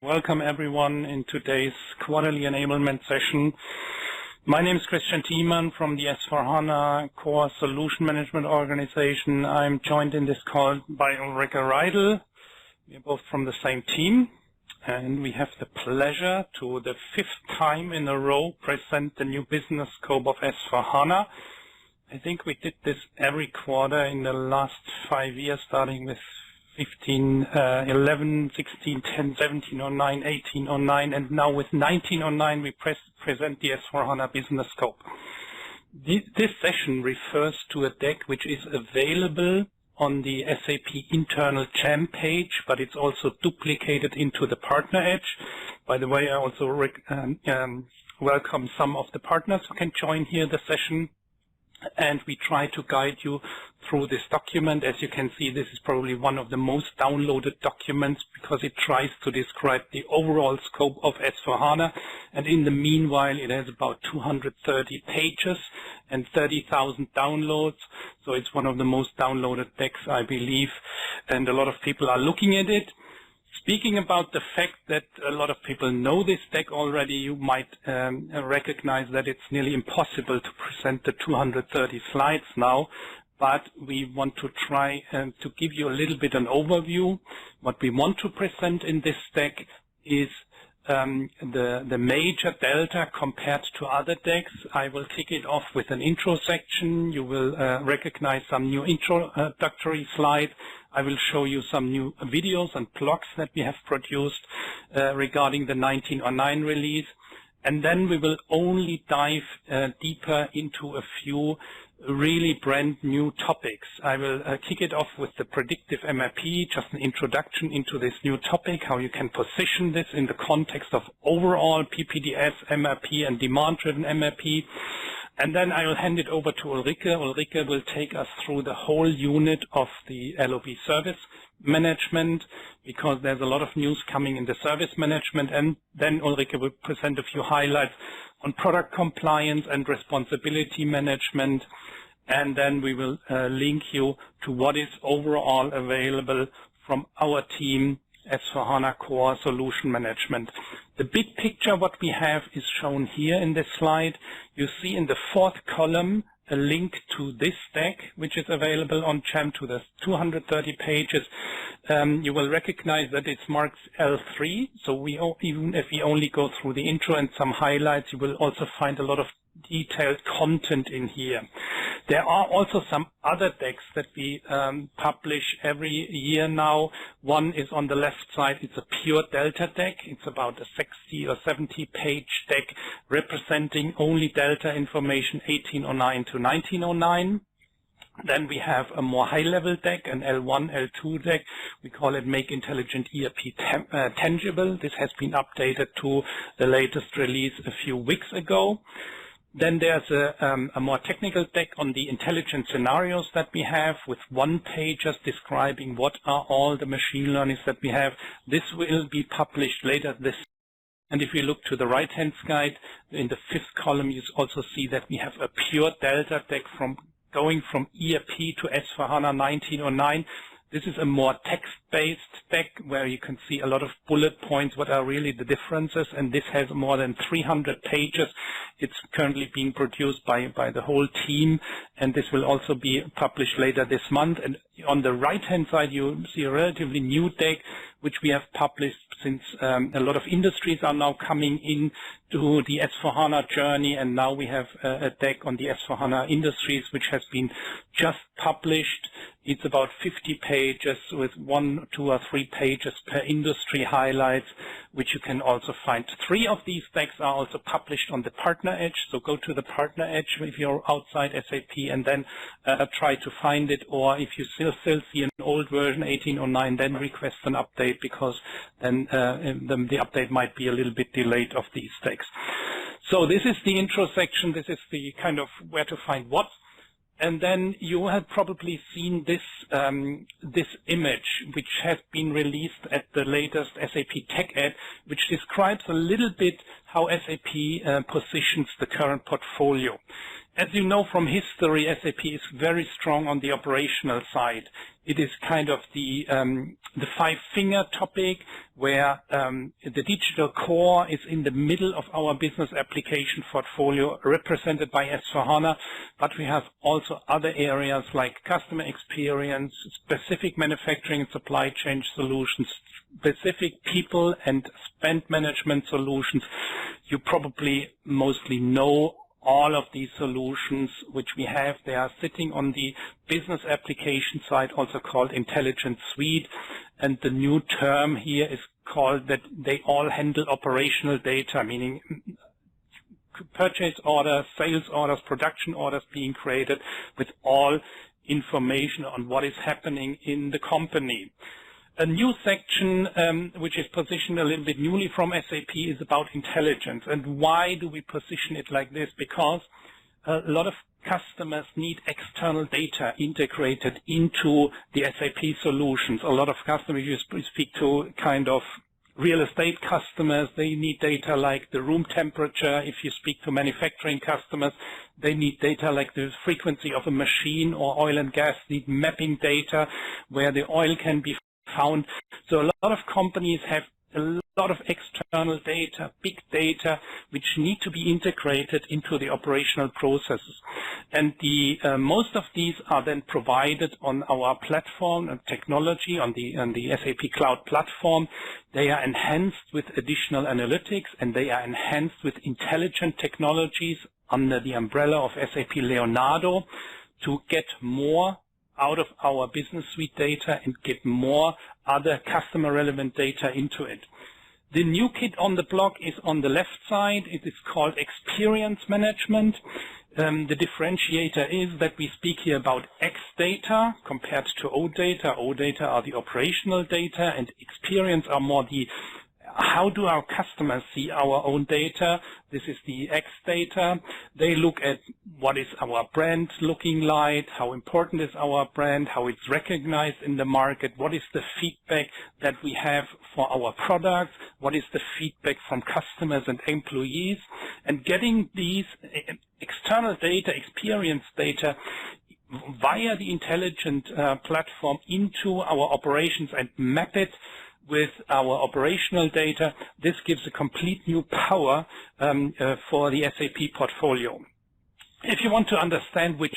Welcome everyone in today's quarterly enablement session. My name is Christian Thiemann from the S4HANA Core Solution Management Organization. I'm joined in this call by Ulrike Reidel. We're both from the same team, and we have the pleasure to the fifth time in a row present the new business scope of S4HANA. I think we did this every quarter in the last 5 years, starting with 11, 16, 10, 17, 09, 18, 09, and now with 1909 we present the S4HANA Business Scope. This session refers to a deck which is available on the SAP internal JAM page, but it's also duplicated into the Partner Edge. By the way, I also welcome some of the partners who can join here the session. And we try to guide you through this document. As you can see, this is probably one of the most downloaded documents because it tries to describe the overall scope of S4HANA. And in the meanwhile, it has about 230 pages and 30,000 downloads. So it's one of the most downloaded decks, I believe, and a lot of people are looking at it. Speaking about the fact that a lot of people know this deck already, you might recognize that it's nearly impossible to present the 230 slides now, but we want to try to give you a little bit an overview. What we want to present in this deck is the major delta compared to other decks. I will kick it off with an intro section. You will recognize some new introductory slides. I will show you some new videos and blogs that we have produced regarding the 1909 release. And then we will only dive deeper into a few really brand new topics. I will kick it off with the predictive MRP, just an introduction into this new topic, how you can position this in the context of overall PPDS, MRP, and demand-driven MRP. And then I will hand it over to Ulrike. Ulrike will take us through the whole unit of the LOB service management, because there's a lot of news coming in the service management. And then Ulrike will present a few highlights on product compliance and responsibility management. And then we will link you to what is overall available from our team, S4HANA Core Solution Management. The big picture, what we have, is shown here in this slide. You see in the fourth column a link to this deck, which is available on JAM, to the 230 pages. You will recognize that it's marked L3, so even if we only go through the intro and some highlights, you will also find a lot of detailed content in here. There are also some other decks that we publish every year now. One is on the left side. It's a pure Delta deck. It's about a 60 or 70 page deck representing only Delta information 1809 to 1909. Then we have a more high-level deck, an L1, L2 deck. We call it Make Intelligent ERP Tangible. This has been updated to the latest release a few weeks ago. Then there's a more technical deck on the intelligent scenarios that we have, with one page just describing what are all the machine learnings that we have. This will be published later this. And if you look to the right-hand side, in the fifth column, you also see that we have a pure Delta deck going from ERP to S4HANA 1909. This is a more text-based deck where you can see a lot of bullet points, what are really the differences, and this has more than 300 pages. It's currently being produced by the whole team, and this will also be published later this month. And on the right-hand side, you see a relatively new deck, which we have published since a lot of industries are now coming in to the S4HANA journey, and now we have a deck on the S4HANA industries, which has been just published. It's about 50 pages with 1, 2, or 3 pages per industry highlights, which you can also find. 3 of these decks are also published on the Partner Edge, so go to the Partner Edge if you're outside SAP and then try to find it, or if you still see an old version 1809, then request an update, because then the update might be a little bit delayed of these decks. So this is the intro section. This is the kind of where to find what. And then you have probably seen this this image, which has been released at the latest SAP Tech Ed, which describes a little bit how SAP positions the current portfolio. As you know from history, SAP is very strong on the operational side. It is kind of the five-finger topic where the digital core is in the middle of our business application portfolio represented by S/4HANA, but we have also other areas like customer experience, specific manufacturing and supply chain solutions, specific people and spend management solutions. You probably mostly know all of these solutions which we have. They are sitting on the business application side, also called Intelligent Suite. And the new term here is called that they all handle operational data, meaning purchase orders, sales orders, production orders being created with all information on what is happening in the company. A new section which is positioned a little bit newly from SAP is about intelligence. And why do we position it like this? Because a lot of customers need external data integrated into the SAP solutions. A lot of customers, you speak to kind of real estate customers, they need data like the room temperature. If you speak to manufacturing customers, they need data like the frequency of a machine, or oil and gas need mapping data where the oil can be found. So a lot of companies have a lot of external data, big data, which need to be integrated into the operational processes. And the most of these are then provided on our platform and technology, on the SAP Cloud Platform. They are enhanced with additional analytics, and they are enhanced with intelligent technologies under the umbrella of SAP Leonardo to get more out of our business suite data and get more other customer relevant data into it. The new kid on the block is on the left side. It is called experience management. The differentiator is that we speak here about X data compared to O data. O data are the operational data, and experience are more the how do our customers see our own data. This is the X data. They look at what is our brand looking like, how important is our brand, how it's recognized in the market, what is the feedback that we have for our products, what is the feedback from customers and employees, and getting these external data, experience data, via the intelligent platform into our operations and map it with our operational data. This gives a complete new power for the SAP portfolio. If you want to understand which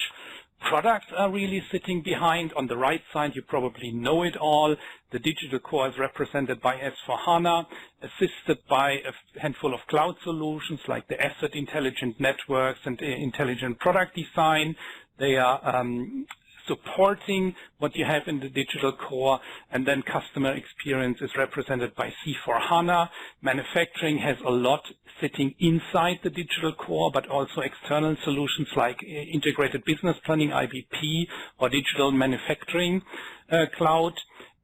products are really sitting behind, on the right side, you probably know it all. The digital core is represented by S/4HANA, assisted by a handful of cloud solutions like the Asset Intelligent Networks and Intelligent Product Design. They are supporting what you have in the digital core, and then customer experience is represented by C/4HANA. Manufacturing has a lot sitting inside the digital core, but also external solutions like integrated business planning, IBP, or digital manufacturing cloud.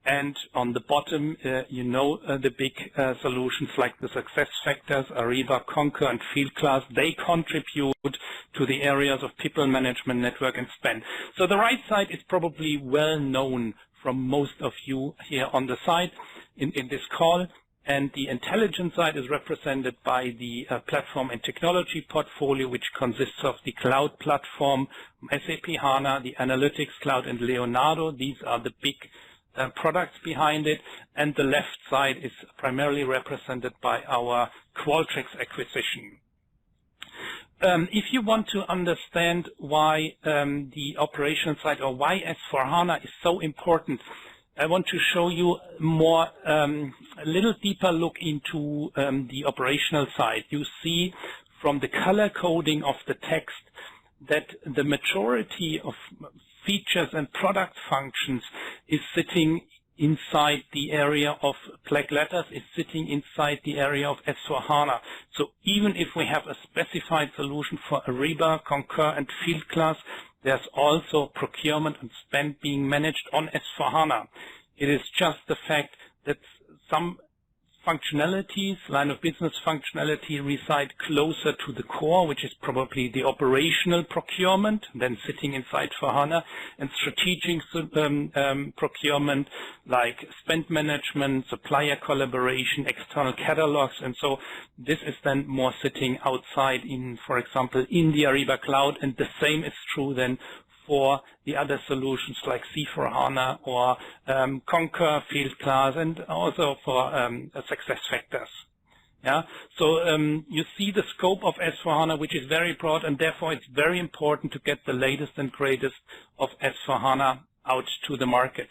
And on the bottom, the big solutions like the success factors, Ariba, Concur, and Fieldglass. They contribute to the areas of people management, network, and spend. So the right side is probably well known from most of you here on the side in this call. And the intelligence side is represented by the platform and technology portfolio, which consists of the cloud platform, SAP HANA, the analytics cloud, and Leonardo. These are the big products behind it, and the left side is primarily represented by our Qualtrics acquisition. If you want to understand why the operational side, or why S/4HANA is so important, I want to show you more a little deeper look into the operational side. You see from the color coding of the text that the majority of features and product functions is sitting inside the area of black letters, is sitting inside the area of S/4HANA. So even if we have a specified solution for Ariba, Concur, and Fieldglass, there's also procurement and spend being managed on S/4HANA. It is just the fact that some functionalities, line of business functionality reside closer to the core, which is probably the operational procurement, then sitting inside S/4HANA, and strategic procurement like spend management, supplier collaboration, external catalogs, and so this is then more sitting outside in, for example, India Ariba Cloud, and the same is true then for the other solutions like C4HANA or Concur Field Class, and also for SuccessFactors. Yeah, so you see the scope of S4HANA, which is very broad, and therefore it's very important to get the latest and greatest of S4HANA out to the market.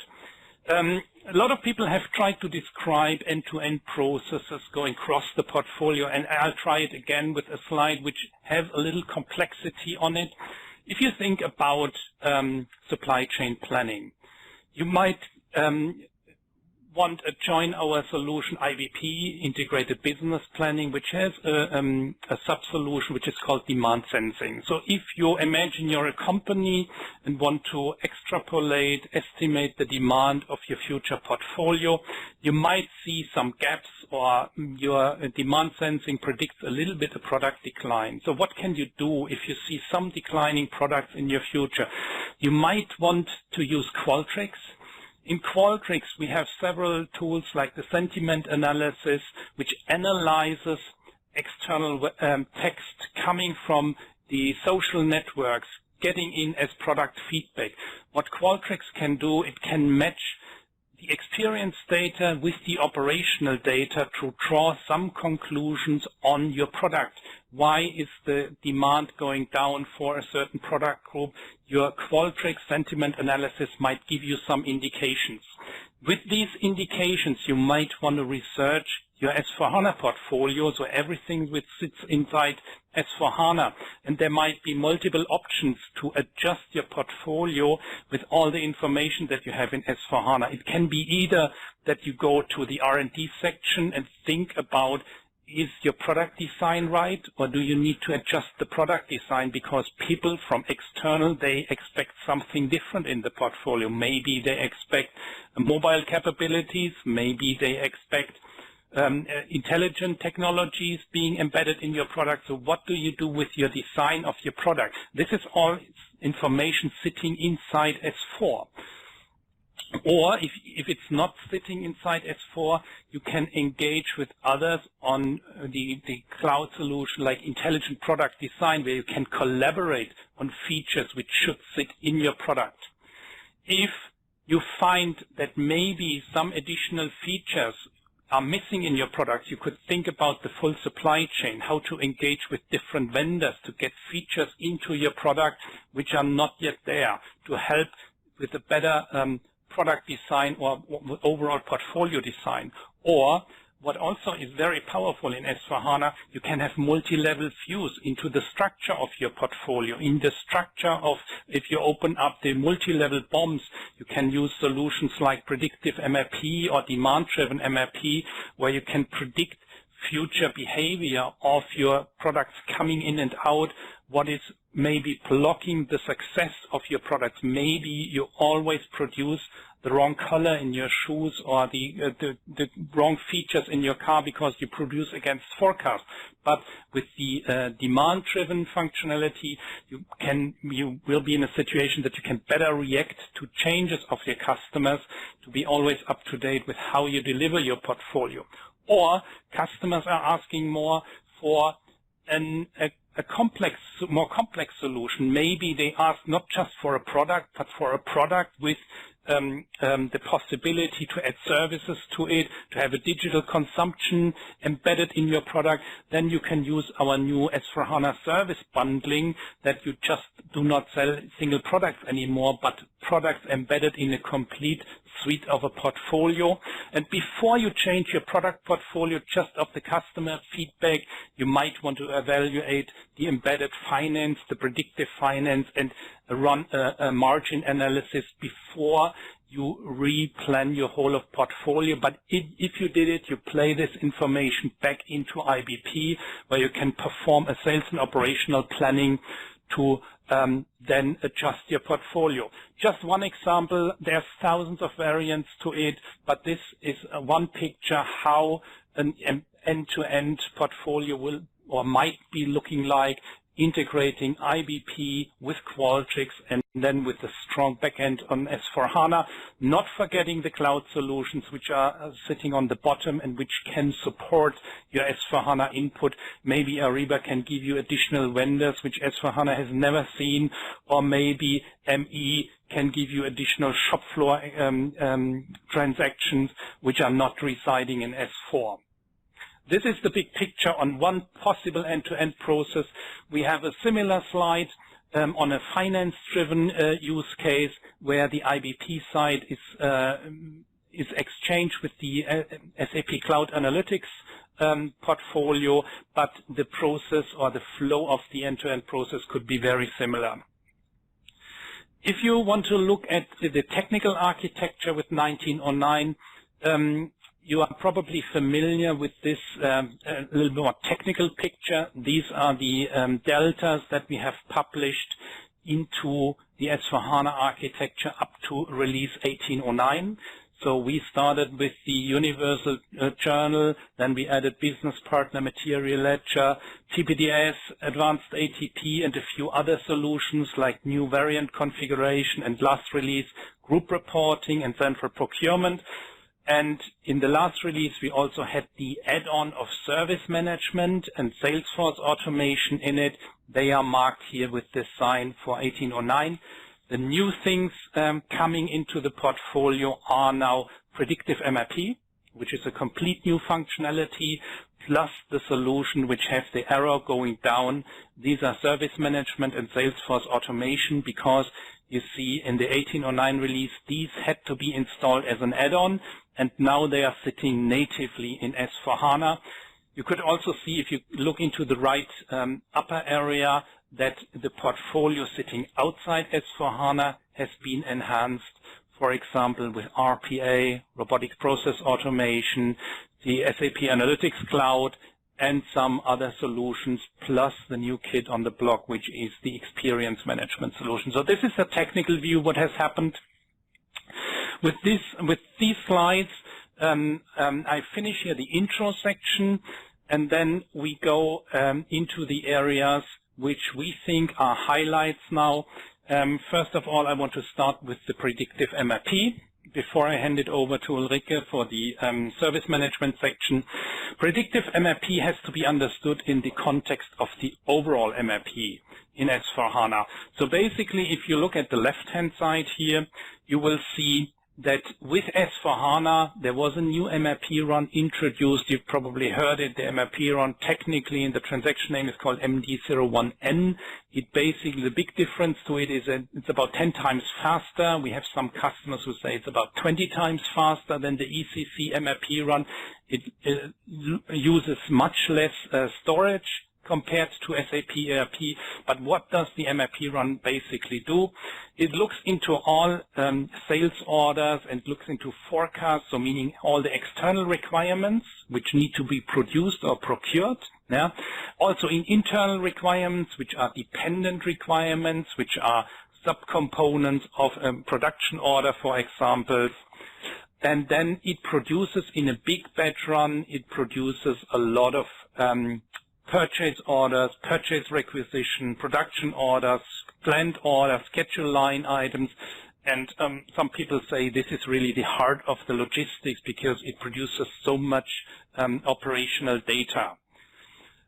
A lot of people have tried to describe end-to-end processes going across the portfolio, and I'll try it again with a slide which has a little complexity on it. If you think about supply chain planning, you might want to join our solution IBP, Integrated Business Planning, which has a sub-solution which is called demand sensing. So if you imagine you're a company and want to extrapolate, estimate the demand of your future portfolio, you might see some gaps, or your demand sensing predicts a little bit of product decline. So what can you do if you see some declining products in your future? You might want to use Qualtrics. In Qualtrics, we have several tools like the sentiment analysis, which analyzes external text coming from the social networks, getting in as product feedback. What Qualtrics can do, it can match the experience data with the operational data to draw some conclusions on your product. Why is the demand going down for a certain product group? Your Qualtrics sentiment analysis might give you some indications. With these indications, you might want to research your S4HANA portfolio, so everything which sits inside S4HANA, and there might be multiple options to adjust your portfolio with all the information that you have in S4HANA. It can be either that you go to the R&D section and think about, is your product design right, or do you need to adjust the product design because people from external, they expect something different in the portfolio. Maybe they expect mobile capabilities, maybe they expect intelligent technologies being embedded in your product. So what do you do with your design of your product? This is all information sitting inside S4. Or if it's not sitting inside S4, you can engage with others on the cloud solution like intelligent product design, where you can collaborate on features which should sit in your product. If you find that maybe some additional features are missing in your product, you could think about the full supply chain, how to engage with different vendors to get features into your product which are not yet there, to help with a better product design or overall portfolio design. Or what also is very powerful in S4HANA, you can have multi-level views into the structure of your portfolio. In the structure of, if you open up the multi-level bombs, you can use solutions like predictive MRP or demand-driven MRP, where you can predict future behavior of your products coming in and out, what is maybe blocking the success of your products. Maybe you always produce the wrong color in your shoes, or the wrong features in your car because you produce against forecast. But with the demand-driven functionality, you will be in a situation that you can better react to changes of your customers, to be always up to date with how you deliver your portfolio. Or customers are asking more for a more complex solution. Maybe they ask not just for a product, but for a product with the possibility to add services to it, to have a digital consumption embedded in your product. Then you can use our new S4HANA service bundling, that you just do not sell single products anymore, but products embedded in a complete suite of a portfolio. And before you change your product portfolio just of the customer feedback, you might want to evaluate the embedded finance, the predictive finance, and run a margin analysis before you replan your whole of portfolio. But if you did it, you play this information back into IBP, where you can perform a sales and operational planning to then adjust your portfolio. Just one example, there's thousands of variants to it, but this is one picture how an end-to-end portfolio will or might be looking like, integrating IBP with Qualtrics and then with a strong backend on S/4HANA, not forgetting the cloud solutions which are sitting on the bottom and which can support your S/4HANA input. Maybe Ariba can give you additional vendors which S/4HANA has never seen, or maybe ME can give you additional shop floor transactions which are not residing in S4. This is the big picture on one possible end-to-end process. We have a similar slide on a finance-driven use case where the IBP side is exchanged with the SAP Cloud Analytics portfolio, but the process or the flow of the end-to-end process could be very similar. If you want to look at the technical architecture with 1909, you are probably familiar with this a little more technical picture. These are the deltas that we have published into the S/4HANA architecture up to release 1809. So we started with the Universal Journal, then we added Business Partner, Material Ledger, TPDS, Advanced ATP, and a few other solutions like new variant configuration, and last release, Group Reporting and Central Procurement. And in the last release, we also had the add-on of Service Management and Salesforce Automation in it. They are marked here with this sign for 1809. The new things coming into the portfolio are now Predictive MRP, which is a complete new functionality, plus the solution which has the arrow going down. These are Service Management and Salesforce Automation, because you see in the 1809 release, these had to be installed as an add-on, and now they are sitting natively in S/4HANA. You could also see, if you look into the right upper area, that the portfolio sitting outside S/4HANA has been enhanced, for example, with RPA, Robotic Process Automation, the SAP Analytics Cloud, and some other solutions, plus the new kid on the block, which is the Experience Management solution. So this is a technical view what has happened. With these slides, I finish here the intro section, and then we go into the areas which we think are highlights now. First of all, I want to start with the Predictive MRP before I hand it over to Ulrike for the Service Management section. Predictive MRP has to be understood in the context of the overall MRP in S/4HANA. So basically, if you look at the left-hand side here, you will see that with S/4HANA, there was a new MRP run introduced. You've probably heard it. The MRP run, technically, in the transaction name, is called MD01N. It basically, the big difference to it is that it's about 10 times faster. We have some customers who say it's about 20 times faster than the ECC MRP run. It uses much less storage compared to SAP ERP. But what does the MRP run basically do? It looks into all sales orders and looks into forecasts, so meaning all the external requirements which need to be produced or procured. Yeah. Also in internal requirements, which are dependent requirements, which are subcomponents of a production order, for example. And then it produces, in a big batch run, it produces a lot of purchase orders, purchase requisition, production orders, planned orders, schedule line items, and some people say this is really the heart of the logistics because it produces so much operational data.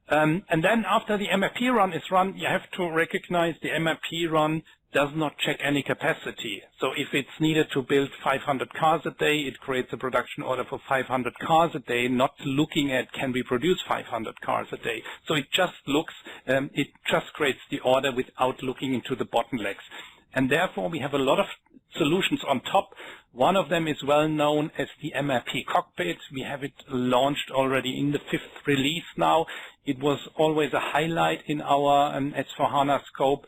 And then after the MRP run is run, you have to recognize the MRP run does not check any capacity. So if it's needed to build 500 cars a day, it creates a production order for 500 cars a day, not looking at can we produce 500 cars a day. So it just looks, it just creates the order without looking into the bottlenecks. And therefore we have a lot of solutions on top. One of them is well known as the MRP Cockpit. We have it launched already in the 5th release now. It was always a highlight in our S/4HANA scope.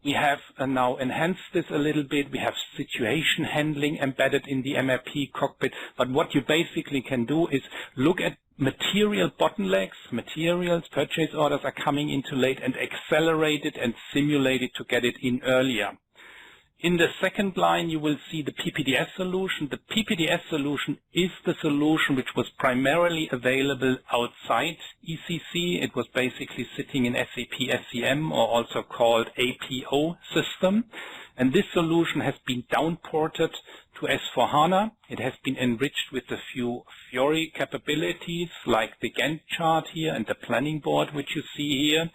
We have now enhanced this a little bit. We have situation handling embedded in the MRP Cockpit. But what you basically can do is look at material bottlenecks, materials, purchase orders are coming in too late, and accelerate it and simulate it to get it in earlier. In the second line, you will see the PPDS solution. The PPDS solution is the solution which was primarily available outside ECC. It was basically sitting in SAP SEM, or also called APO system. And this solution has been downported to S4HANA. It has been enriched with a few Fiori capabilities, like the Gantt chart here and the planning board, which you see here.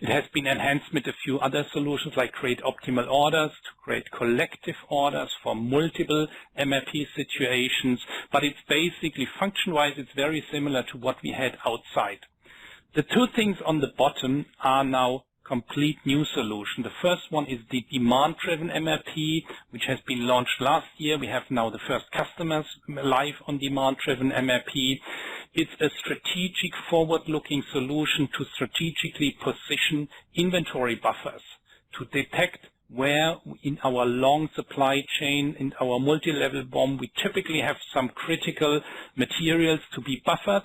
It has been enhanced with a few other solutions, like create optimal orders, to create collective orders for multiple MRP situations. But it's basically, function-wise, it's very similar to what we had outside. The two things on the bottom are now complete new solution. The first one is the demand-driven MRP, which has been launched last year. We have now the first customers live on demand-driven MRP. It's a strategic forward-looking solution to strategically position inventory buffers, to detect where in our long supply chain, in our multi-level BOM, we typically have some critical materials to be buffered,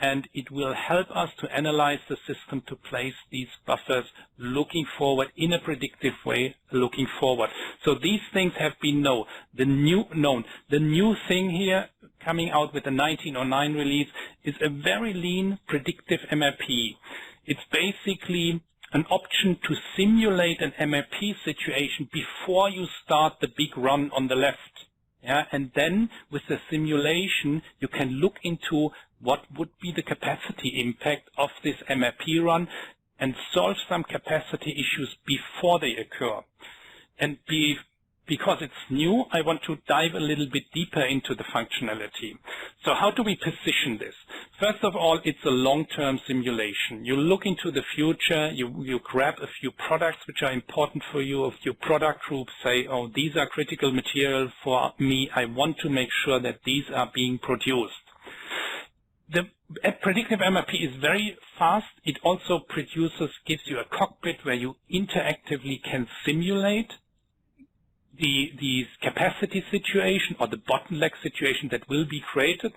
and it will help us to analyze the system to place these buffers looking forward in a predictive way, looking forward. So these things have been known. The new thing here coming out with the 1909 release is a very lean predictive MRP. It's basically an option to simulate an MRP situation before you start the big run on the left. Yeah, and then with the simulation, you can look into what would be the capacity impact of this MRP run and solve some capacity issues before they occur. And because it's new, I want to dive a little bit deeper into the functionality. So how do we position this? First of all, it's a long-term simulation. You look into the future, you grab a few products which are important for you, a few product groups, say, oh, these are critical material for me. I want to make sure that these are being produced. The predictive MRP is very fast. It also gives you a cockpit where you interactively can simulate the capacity situation or the bottleneck situation that will be created.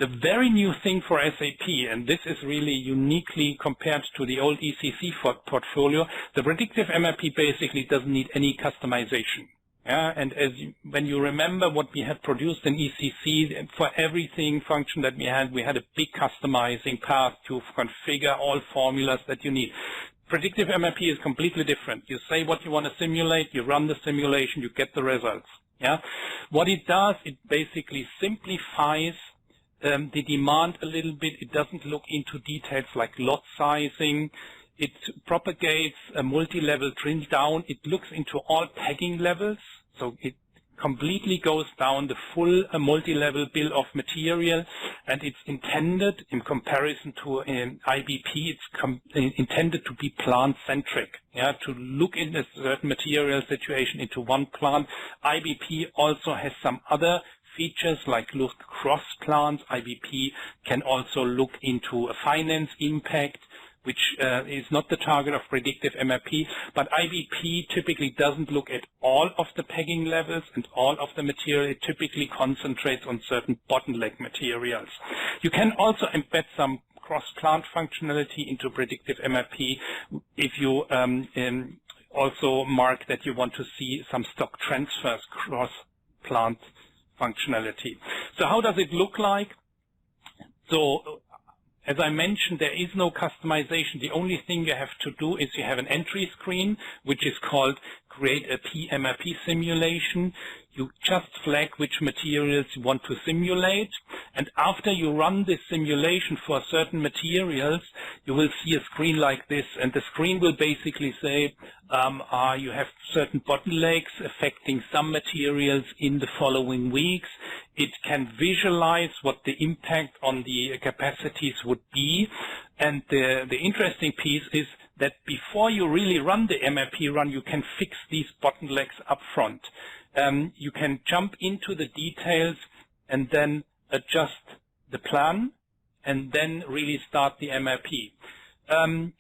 The very new thing for SAP, and this is really uniquely compared to the old ECC portfolio, the predictive MRP basically doesn't need any customization. Yeah, and when you remember what we had produced in ECC, for everything function that we had a big customizing path to configure all formulas that you need. Predictive MRP is completely different. You say what you want to simulate, you run the simulation, you get the results. Yeah, what it does, it basically simplifies the demand a little bit. It doesn't look into details like lot sizing. It propagates a multi-level drill down. It looks into all pegging levels. So it completely goes down the full multi-level bill of material, and it's intended, in comparison to an IBP, it's intended to be plant-centric, yeah, to look in a certain material situation into one plant. IBP also has some other features like look cross plants. IBP can also look into a finance impact, which is not the target of predictive MRP, but IBP typically doesn't look at all of the pegging levels and all of the material. It typically concentrates on certain bottleneck materials. You can also embed some cross-plant functionality into predictive MRP if you also mark that you want to see some stock transfers cross-plant functionality. So how does it look like? So as I mentioned, there is no customization. The only thing you have to do is you have an entry screen, which is called Create a PMRP Simulation. You just flag which materials you want to simulate. And after you run this simulation for certain materials, you will see a screen like this. And the screen will basically say, you have certain bottlenecks affecting some materials in the following weeks. It can visualize what the impact on the capacities would be. And the interesting piece is that before you really run the MRP run, you can fix these bottlenecks up front. You can jump into the details and then adjust the plan and then really start the MRP.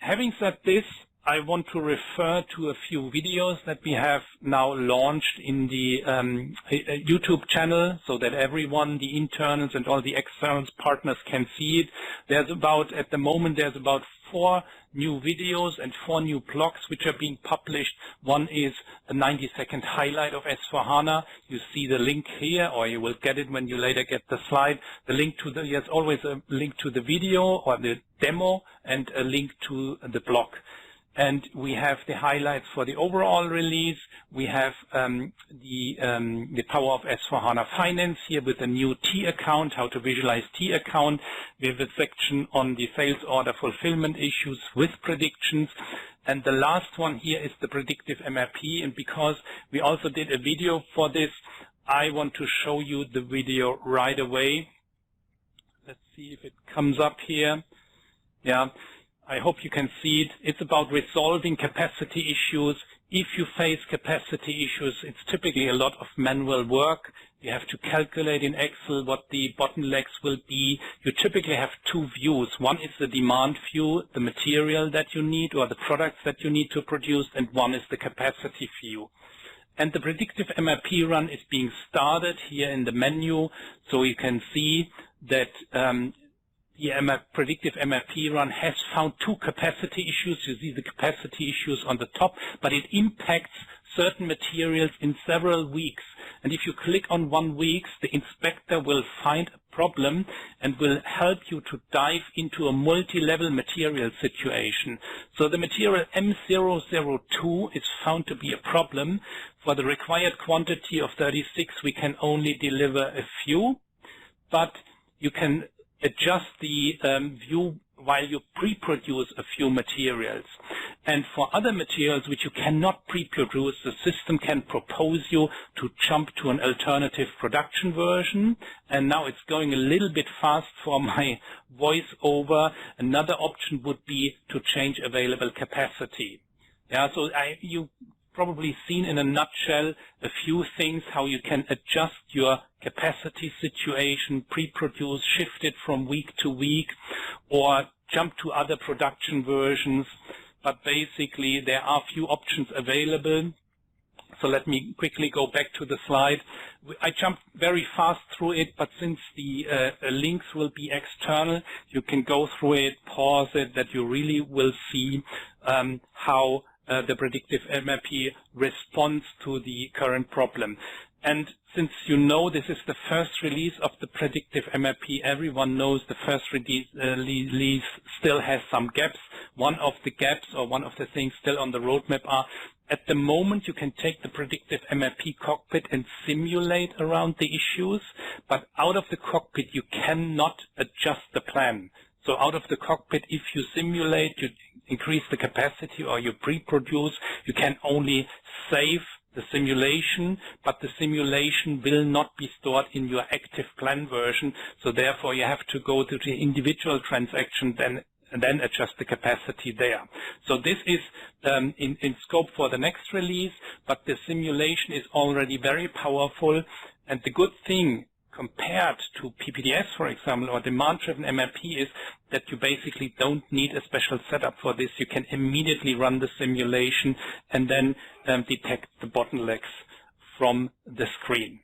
Having said this, I want to refer to a few videos that we have now launched in the YouTube channel so that everyone, the internals and all the external partners can see it. At the moment, there's about 4 new videos and 4 new blogs which are being published. One is a 90-second highlight of S4HANA. You see the link here, or you will get it when you later get the slide. There's always a link to the video or the demo and a link to the blog. And we have the highlights for the overall release. We have the power of S4HANA Finance here with a new T account, how to visualize T account. We have a section on the sales order fulfillment issues with predictions. And the last one here is the predictive MRP. And because we also did a video for this, I want to show you the video right away. Let's see if it comes up here. Yeah. I hope you can see it. It's about resolving capacity issues. If you face capacity issues, it's typically a lot of manual work. You have to calculate in Excel what the bottlenecks will be. You typically have 2 views. One is the demand view, the material that you need or the products that you need to produce, and one is the capacity view. And the predictive MRP run is being started here in the menu, so you can see that the predictive MRP run has found 2 capacity issues. You see the capacity issues on the top, but it impacts certain materials in several weeks. And if you click on 1 week, the inspector will find a problem and will help you to dive into a multi-level material situation. So the material M002 is found to be a problem. For the required quantity of 36, we can only deliver a few, but you can adjust the view while you pre-produce a few materials. And for other materials which you cannot pre-produce, the system can propose you to jump to an alternative production version. And now it's going a little bit fast for my voiceover. Another option would be to change available capacity. Yeah, so you probably seen in a nutshell a few things how you can adjust your capacity situation, pre-produce, shift it from week to week, or jump to other production versions. But basically there are few options available. So let me quickly go back to the slide. I jumped very fast through it, but since the links will be external, you can go through it, pause it, that you really will see how the predictive MRP responds to the current problem. And since you know this is the first release of the predictive MRP, everyone knows the first release still has some gaps. One of the gaps, or one of the things still on the roadmap, are at the moment you can take the predictive MRP cockpit and simulate around the issues, but out of the cockpit you cannot adjust the plan. So out of the cockpit, if you simulate, you increase the capacity or you pre-produce, you can only save the simulation, but the simulation will not be stored in your active plan version. So therefore you have to go to the individual transaction and then adjust the capacity there. So this is in scope for the next release, but the simulation is already very powerful. And the good thing compared to PPDS, for example, or demand-driven MRP, is that you basically don't need a special setup for this. You can immediately run the simulation and then detect the bottlenecks from the screen.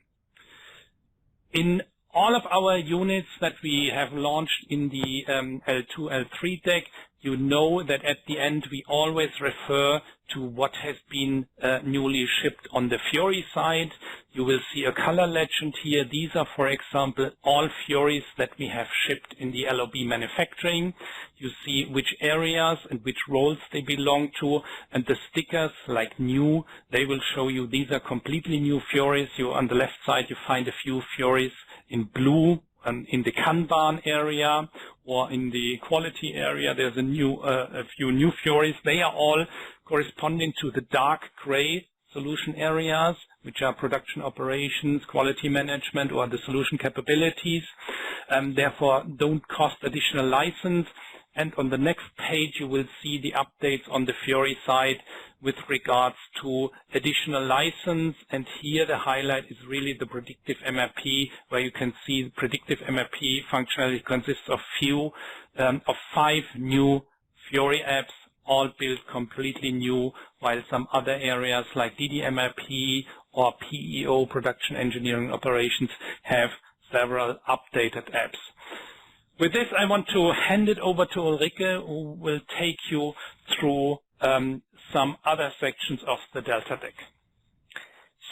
In all of our units that we have launched in the L2, L3 deck, you know that at the end we always refer to what has been newly shipped on the Fiori side. You will see a color legend here. These are, for example, all Fioris that we have shipped in the LOB manufacturing. You see which areas and which roles they belong to, and the stickers like new, they will show you these are completely new Fioris. On the left side you find a few Fioris in blue. In the Kanban area or in the quality area, there's a few new Fioris. They are all corresponding to the dark gray solution areas, which are production operations, quality management, or the solution capabilities. Therefore, don't cost additional license. And on the next page, you will see the updates on the Fiori side with regards to additional license. And here the highlight is really the predictive MRP, where you can see the predictive MRP functionality consists of 5 new Fiori apps, all built completely new, while some other areas like DDMRP or PEO, Production Engineering Operations, have several updated apps. With this, I want to hand it over to Ulrike, who will take you through some other sections of the Delta deck.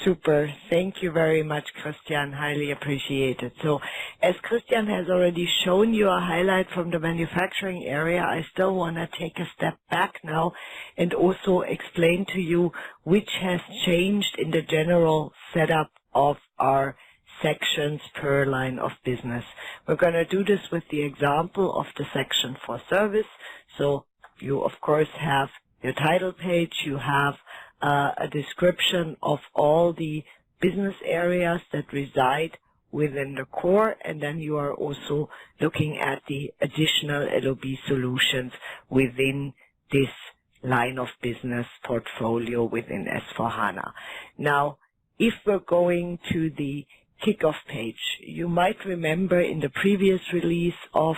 Super. Thank you very much, Christian. Highly appreciated. So as Christian has already shown you a highlight from the manufacturing area, I still want to take a step back now and also explain to you which has changed in the general setup of our sections per line of business. We're going to do this with the example of the section for service. So you, of course, have your title page, you have a description of all the business areas that reside within the core, and then you are also looking at the additional LOB solutions within this line of business portfolio within S/4HANA. Now, if we're going to the kickoff page, you might remember in the previous release of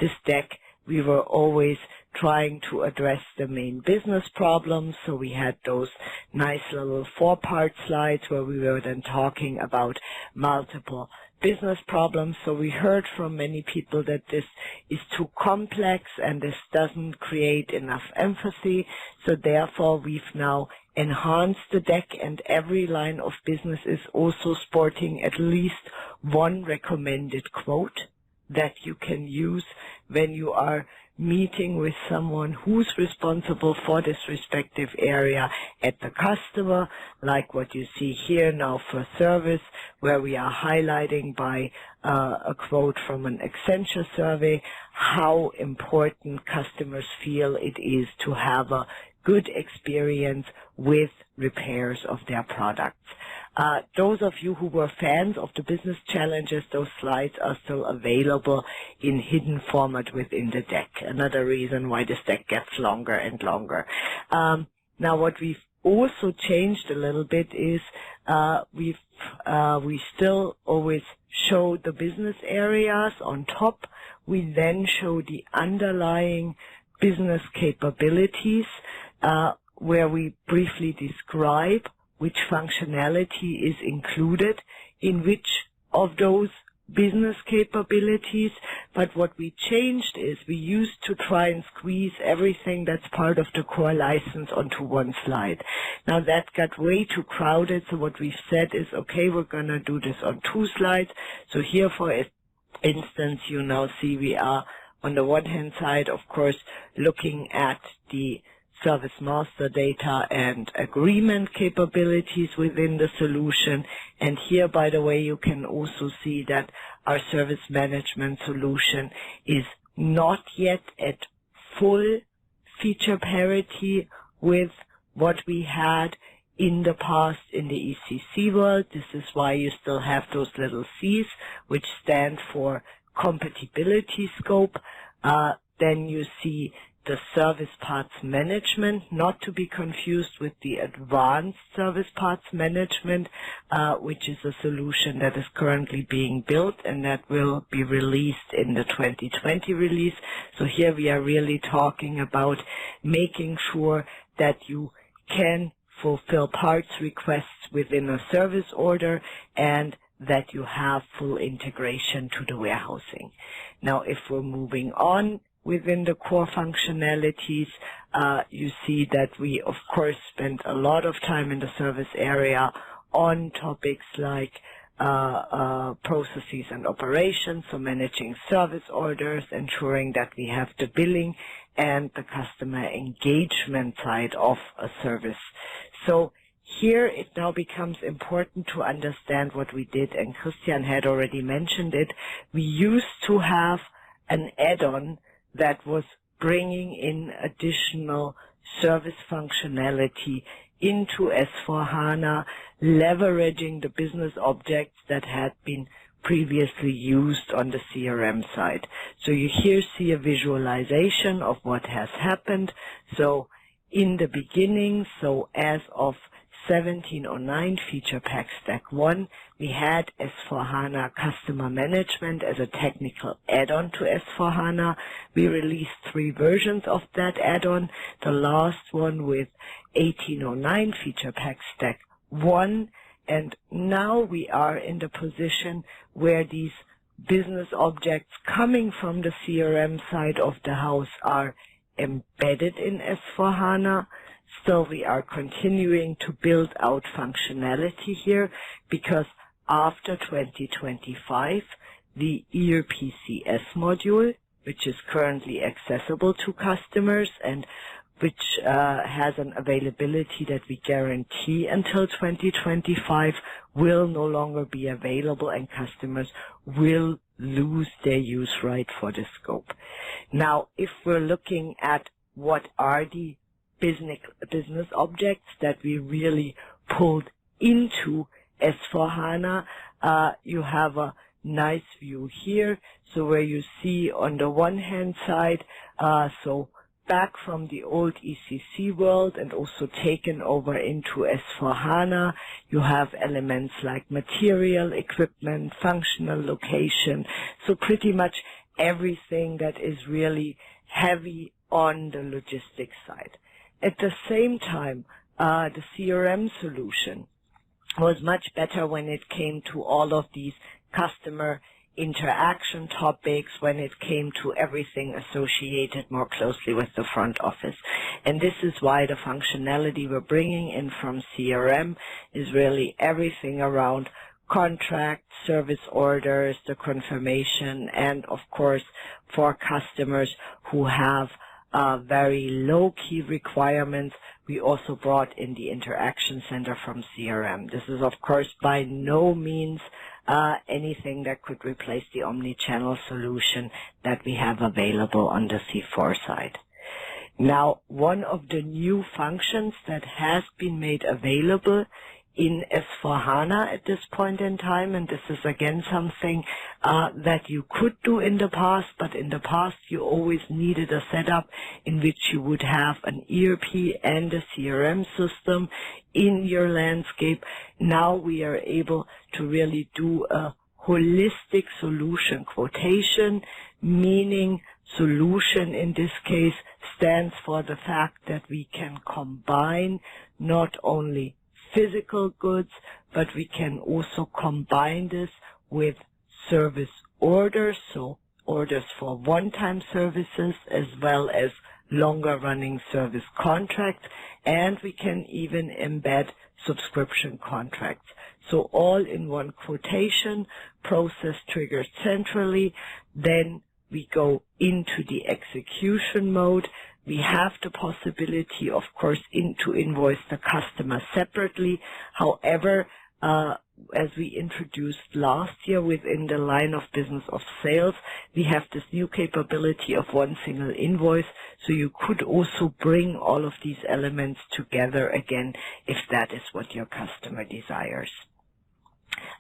this deck, we were always trying to address the main business problems. So we had those nice little 4-part slides where we were then talking about multiple business problems. So we heard from many people that this is too complex and this doesn't create enough empathy. So therefore we've now enhanced the deck, and every line of business is also sporting at least one recommended quote that you can use when you are meeting with someone who's responsible for this respective area at the customer, like what you see here now for service, where we are highlighting by a quote from an Accenture survey how important customers feel it is to have a good experience with repairs of their products. Those of you who were fans of the business challenges, those slides are still available in hidden format within the deck. Another reason why this deck gets longer and longer. Now what we've also changed a little bit is we still always show the business areas on top. We then show the underlying business capabilities where we briefly describe which functionality is included in which of those business capabilities. But what we changed is we used to try and squeeze everything that's part of the core license onto one slide. Now that got way too crowded, so what we've said is, okay, we're going to do this on 2 slides. So here, for instance, you now see we are on the one hand side, of course, looking at the service master data and agreement capabilities within the solution. And here, by the way, you can also see that our service management solution is not yet at full feature parity with what we had in the past in the ECC world. This is why you still have those little C's, which stand for compatibility scope. Then you see the service parts management, not to be confused with the advanced service parts management, which is a solution that is currently being built and that will be released in the 2020 release. So here we are really talking about making sure that you can fulfill parts requests within a service order and that you have full integration to the warehousing. Now, if we're moving on within the core functionalities, you see that we, of course, spend a lot of time in the service area on topics like processes and operations, so managing service orders, ensuring that we have the billing and the customer engagement side of a service. So here it now becomes important to understand what we did, and Christian had already mentioned it. We used to have an add-on that was bringing in additional service functionality into S/4HANA, leveraging the business objects that had been previously used on the CRM side. So you here see a visualization of what has happened. So in the beginning, so as of 1709 Feature Pack Stack 1, we had S/4HANA Customer Management as a technical add-on to S/4HANA. We released 3 versions of that add-on, the last one with 1809 Feature Pack Stack 1, and now we are in the position where these business objects coming from the CRM side of the house are embedded in S/4HANA. Still, we are continuing to build out functionality here because after 2025, the ERP/CS module, which is currently accessible to customers and which has an availability that we guarantee until 2025, will no longer be available and customers will lose their use right for the scope. Now, if we're looking at what are the business objects that we really pulled into S/4HANA, you have a nice view here. So where you see on the one hand side, so back from the old ECC world and also taken over into S/4HANA, you have elements like material, equipment, functional location. So pretty much everything that is really heavy on the logistics side. At the same time, the CRM solution was much better when it came to all of these customer interaction topics, when it came to everything associated more closely with the front office. And this is why the functionality we're bringing in from CRM is really everything around contract, service orders, the confirmation, and of course for customers who have very low-key requirements, we also brought in the Interaction Center from CRM. This is, of course, by no means anything that could replace the omni-channel solution that we have available on the C4 side. Now, one of the new functions that has been made available in S/4HANA at this point in time, and this is again something that you could do in the past, but in the past you always needed a setup in which you would have an ERP and a CRM system in your landscape. Now we are able to really do a holistic solution quotation, meaning solution in this case stands for the fact that we can combine not only physical goods, but we can also combine this with service orders, so orders for one-time services as well as longer running service contracts, and we can even embed subscription contracts. So all in one quotation, process triggered centrally, then we go into the execution mode. We have the possibility, of course, to invoice the customer separately. However, as we introduced last year within the line of business of sales, we have this new capability of one single invoice, so you could also bring all of these elements together again if that is what your customer desires.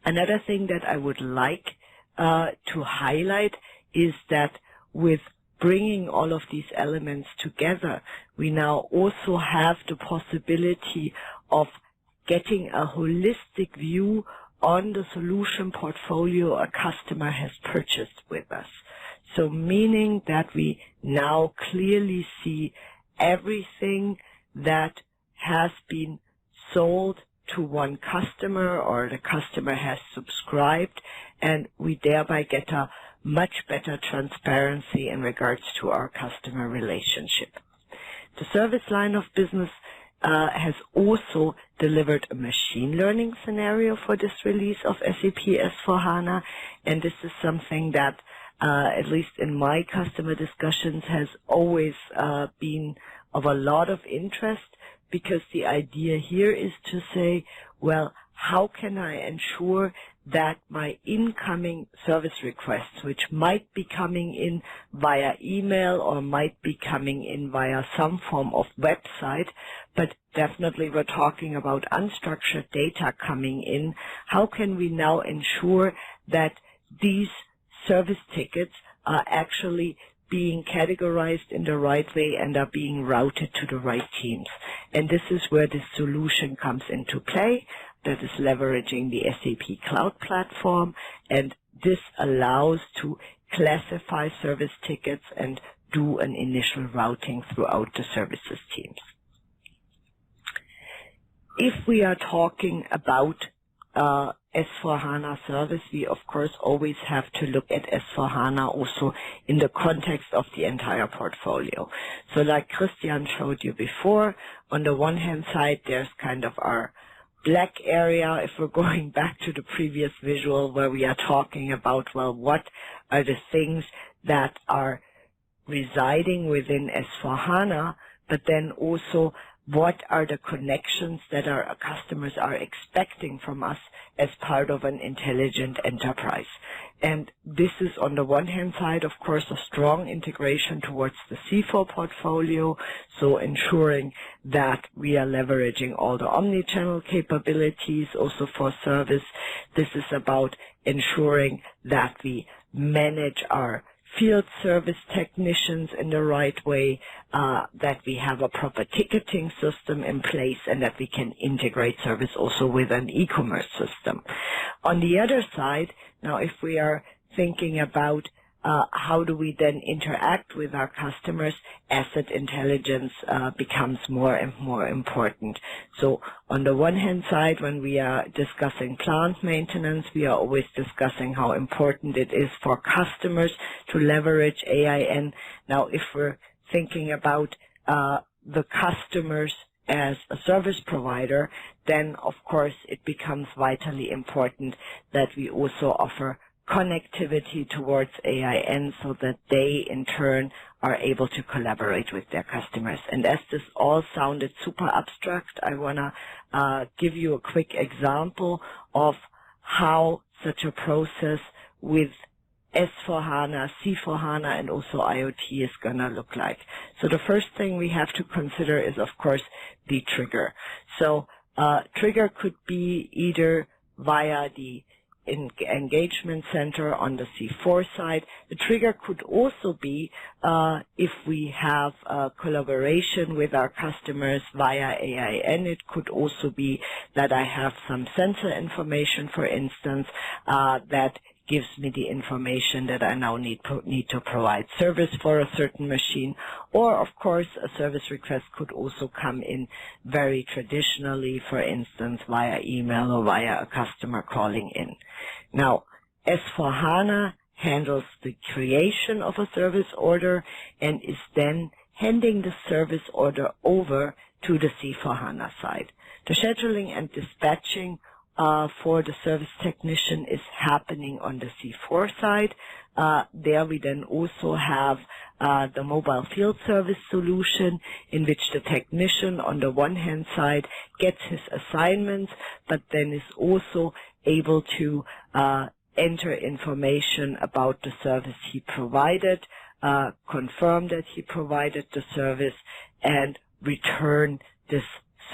Another thing that I would like to highlight is that with bringing all of these elements together, we now also have the possibility of getting a holistic view on the solution portfolio a customer has purchased with us. So meaning that we now clearly see everything that has been sold to one customer or the customer has subscribed, and we thereby get a much better transparency in regards to our customer relationship. The service line of business has also delivered a machine learning scenario for this release of SAP S/4HANA, and this is something that, at least in my customer discussions, has always been of a lot of interest, because the idea here is to say, well, how can I ensure that my incoming service requests, which might be coming in via email or might be coming in via some form of website, but definitely we're talking about unstructured data coming in, how can we now ensure that these service tickets are actually being categorized in the right way and are being routed to the right teams? And this is where this solution comes into play. that is leveraging the SAP Cloud Platform, and this allows to classify service tickets and do an initial routing throughout the services teams. If we are talking about S/4HANA service, we of course always have to look at S/4HANA also in the context of the entire portfolio. So like Christian showed you before, on the one hand side, there's kind of our black area, if we're going back to the previous visual where we are talking about, well, what are the things that are residing within S/4HANA, but then also what are the connections that our customers are expecting from us as part of an intelligent enterprise. And this is on the one hand side, of course, a strong integration towards the C4 portfolio, so ensuring that we are leveraging all the omni-channel capabilities also for service. This is about ensuring that we manage our field service technicians in the right way, that we have a proper ticketing system in place, and that we can integrate service also with an e-commerce system. On the other side, now if we are thinking about how do we then interact with our customers, asset intelligence becomes more and more important. So on the one hand side, when we are discussing plant maintenance, we are always discussing how important it is for customers to leverage AIN. Now, if we're thinking about the customers as a service provider, then of course it becomes vitally important that we also offer connectivity towards AIN so that they in turn are able to collaborate with their customers. And as this all sounded super abstract, I want to give you a quick example of how such a process with S/4HANA, C/4HANA, and also IoT is going to look like. So the first thing we have to consider is, of course, the trigger. So trigger could be either via the engagement center on the C4 side. The trigger could also be if we have a collaboration with our customers via AIN. It could also be that I have some sensor information, for instance, that gives me the information that I now need to provide service for a certain machine. Or, of course, a service request could also come in very traditionally, for instance, via email or via a customer calling in. Now, S/4HANA handles the creation of a service order and is then handing the service order over to the C/4HANA side. The scheduling and dispatching for the service technician is happening on the C4 side. There we then also have the mobile field service solution, in which the technician on the one hand side gets his assignments, but then is also able to enter information about the service he provided, confirm that he provided the service, and return this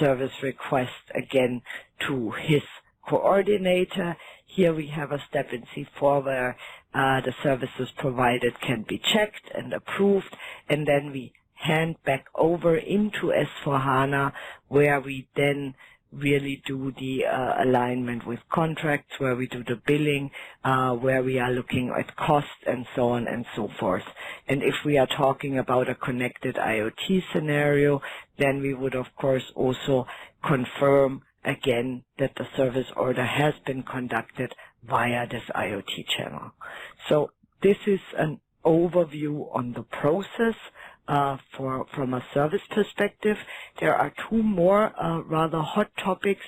service request again to his coordinator. Here we have a step in C4 where the services provided can be checked and approved, and then we hand back over into S/4HANA, where we then really do the alignment with contracts, where we do the billing, where we are looking at cost and so on and so forth. And if we are talking about a connected IoT scenario, then we would of course also confirm again that the service order has been conducted via this IoT channel. So this is an overview on the process from a service perspective. There are two more rather hot topics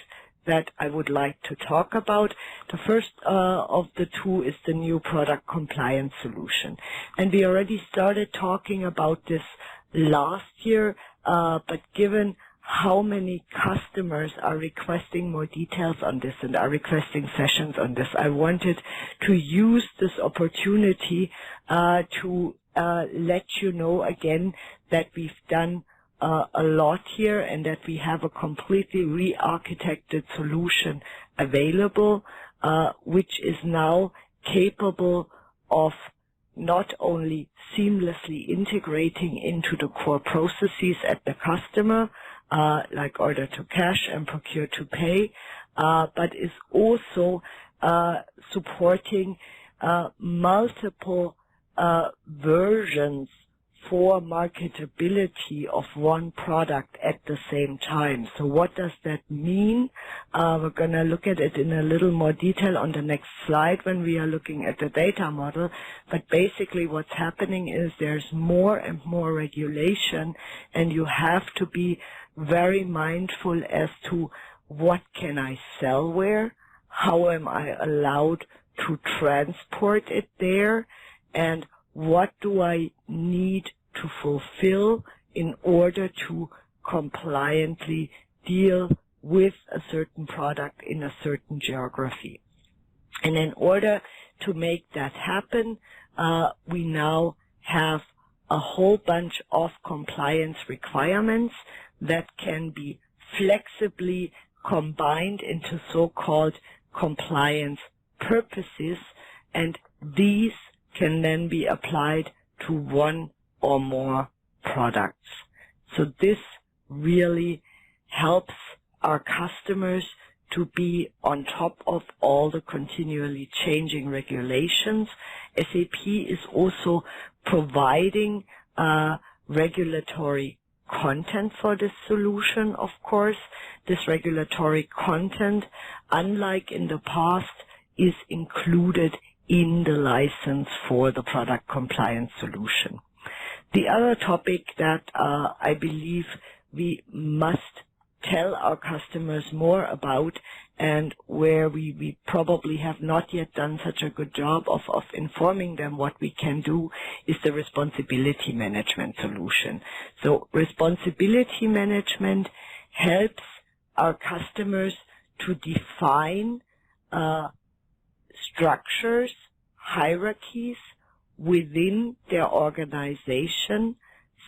that I would like to talk about. The first of the two is the new product compliance solution. And we already started talking about this last year, but given how many customers are requesting more details on this and are requesting sessions on this, I wanted to use this opportunity to let you know again that we've done a lot here and that we have a completely re-architected solution available, which is now capable of not only seamlessly integrating into the core processes at the customer, like order to cash and procure to pay, but is also supporting multiple versions for marketability of one product at the same time. So what does that mean? We're going to look at it in a little more detail on the next slide when we are looking at the data model. But basically what's happening is there's more and more regulation, and you have to be very mindful as to what can I sell where, how am I allowed to transport it there, and what do I need to fulfill in order to compliantly deal with a certain product in a certain geography. And in order to make that happen, we now have a whole bunch of compliance requirements that can be flexibly combined into so-called compliance purposes, and these can then be applied to one or more products. So this really helps our customers to be on top of all the continually changing regulations. SAP is also providing regulatory content for this solution, of course. This regulatory content, unlike in the past, is included in the license for the product compliance solution. The other topic that I believe we must tell our customers more about, and where we probably have not yet done such a good job of informing them what we can do, is the responsibility management solution. So responsibility management helps our customers to define structures, hierarchies within their organization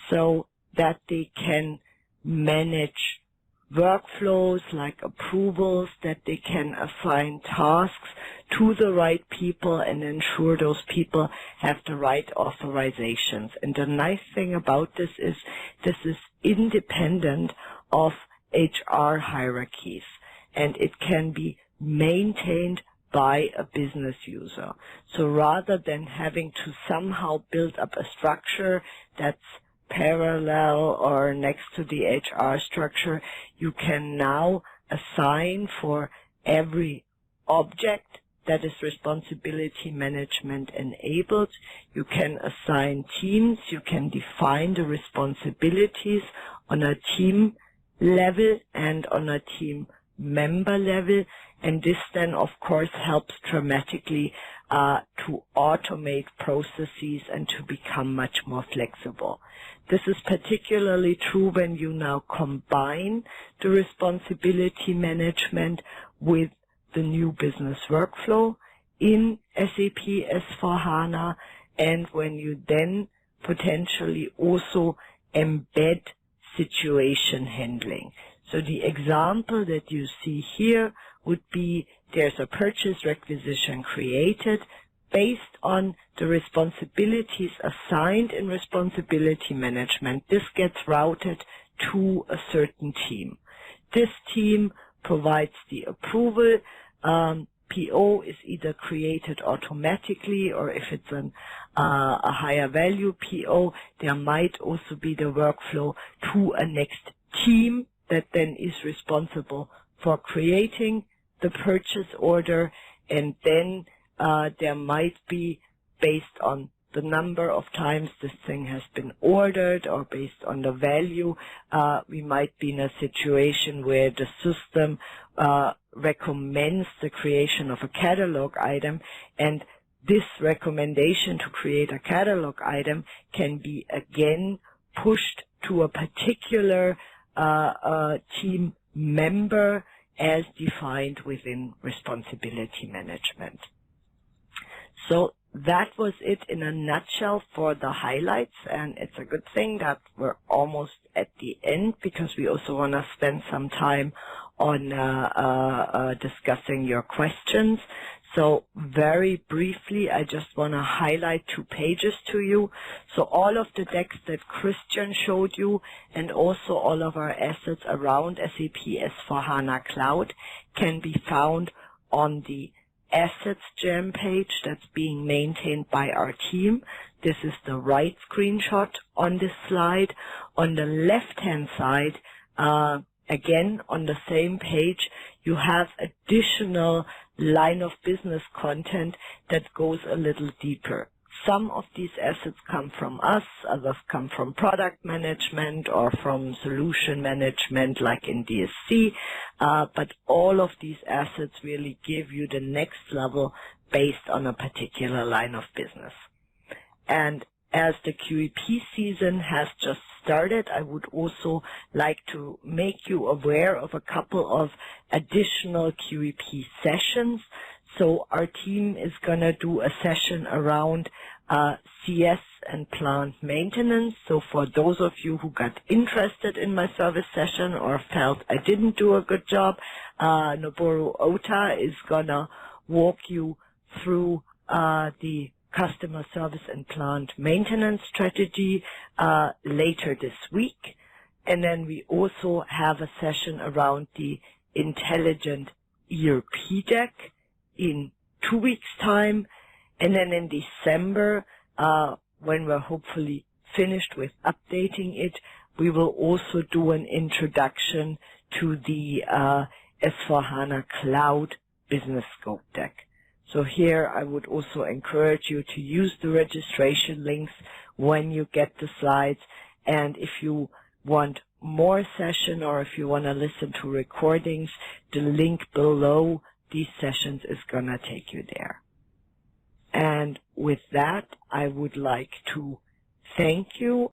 so that they can manage workflows like approvals, that they can assign tasks to the right people and ensure those people have the right authorizations. And the nice thing about this is independent of HR hierarchies, and it can be maintained by a business user. So rather than having to somehow build up a structure that's parallel or next to the HR structure, you can now assign for every object that is responsibility management enabled. You can assign teams, you can define the responsibilities on a team level and on a team member level, and this then of course helps dramatically to automate processes and to become much more flexible. This is particularly true when you now combine the responsibility management with the new business workflow in SAP S/4HANA, and when you then potentially also embed situation handling. So the example that you see here would be there's a purchase requisition created based on the responsibilities assigned in responsibility management. This gets routed to a certain team. This team provides the approval. PO is either created automatically, or if it's a higher value PO, there might also be the workflow to a next team that then is responsible for creating the purchase order, and then there might be, based on the number of times this thing has been ordered or based on the value, we might be in a situation where the system recommends the creation of a catalog item, and this recommendation to create a catalog item can be again pushed to a particular team member as defined within responsibility management. So that was it in a nutshell for the highlights, and it's a good thing that we're almost at the end, because we also want to spend some time on discussing your questions. So very briefly, I just want to highlight 2 pages to you. So all of the decks that Christian showed you and also all of our assets around SAP S/4HANA Cloud can be found on the Assets Gem page that's being maintained by our team. This is the right screenshot on this slide. On the left-hand side, again, on the same page, you have additional line of business content that goes a little deeper. Some of these assets come from us, others come from product management or from solution management like in DSC, but all of these assets really give you the next level based on a particular line of business. And as the QEP season has just started, I would also like to make you aware of a couple of additional QEP sessions. So our team is going to do a session around CS and plant maintenance. So for those of you who got interested in my service session or felt I didn't do a good job, Noboru Ota is going to walk you through the customer service and plant maintenance strategy later this week. And then we also have a session around the intelligent ERP deck in 2 weeks' time. And then in December, when we're hopefully finished with updating it, we will also do an introduction to the S/4HANA Cloud Business Scope deck. So here I would also encourage you to use the registration links when you get the slides. And if you want more session or if you want to listen to recordings, the link below these sessions is going to take you there. And with that, I would like to thank you